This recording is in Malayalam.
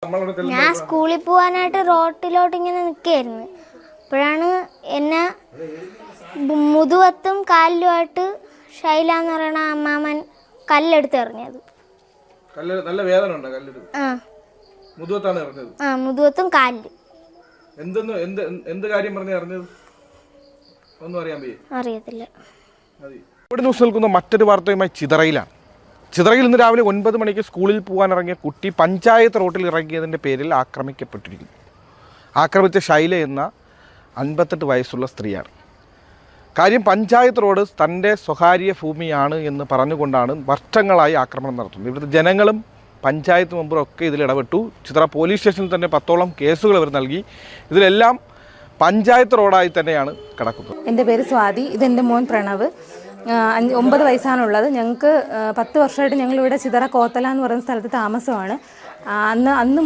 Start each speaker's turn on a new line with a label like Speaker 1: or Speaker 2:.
Speaker 1: ഞാൻ സ്കൂളിൽ പോകാനായിട്ട് റോട്ടിലോട്ട് ഇങ്ങനെ നിൽക്കുകയായിരുന്നു. അപ്പോഴാണ് എന്നെ മുതുവത്തും കാലിലുമായിട്ട് ഷൈല എന്ന് പറയുന്ന അമ്മാമൻ കല്ലെടുത്ത് എറിഞ്ഞത്.
Speaker 2: നല്ല വേദന ഉണ്ടോ കല്ലെടുത്ത്? മുതുവത്താണ് എറിഞ്ഞത്?
Speaker 1: മുതുവത്തും കാലിലും.
Speaker 2: എന്ത് കാര്യം പറഞ്ഞ് എറിഞ്ഞത് ഒന്നും
Speaker 1: അറിയത്തില്ല.
Speaker 2: ഇവിടെ ന്യൂസ് നിൽക്കുന്ന മറ്റൊരു വാർത്തയുമായി ചിതറയിലാണ്. ചിതറയിൽ ഇന്ന് രാവിലെ 9 മണിക്ക് സ്കൂളിൽ പോകാനിറങ്ങിയ കുട്ടി പഞ്ചായത്ത് റോഡിൽ ഇറങ്ങിയതിൻ്റെ പേരിൽ ആക്രമിക്കപ്പെട്ടിരിക്കുന്നു. ആക്രമിച്ച ഷൈല എന്ന 58 വയസ്സുള്ള സ്ത്രീയാണ്. കാര്യം പഞ്ചായത്ത് റോഡ് തൻ്റെ സ്വകാര്യ ഭൂമിയാണ് എന്ന് പറഞ്ഞുകൊണ്ടാണ് വർഷങ്ങളായി ആക്രമണം നടത്തുന്നത്. ഇവിടുത്തെ ജനങ്ങളും പഞ്ചായത്ത് മെമ്പറും ഒക്കെ ഇതിൽ ഇടപെട്ടു. ചിതറ പോലീസ് സ്റ്റേഷനിൽ തന്നെ 10ഓളം കേസുകൾ അവർ നൽകി. ഇതിലെല്ലാം പഞ്ചായത്ത് റോഡായി തന്നെയാണ് കിടക്കുന്നത്.
Speaker 3: എൻ്റെ പേര് സ്വാതി, ഇതെൻ്റെ മോൻ പ്രണവ്. 9 വയസ്സാണുള്ളത്. ഞങ്ങൾക്ക് 10 വർഷമായിട്ട് ഞങ്ങളിവിടെ ചിതറ കോത്തല എന്ന് പറയുന്ന സ്ഥലത്ത് താമസമാണ്. അന്ന് മുതൽ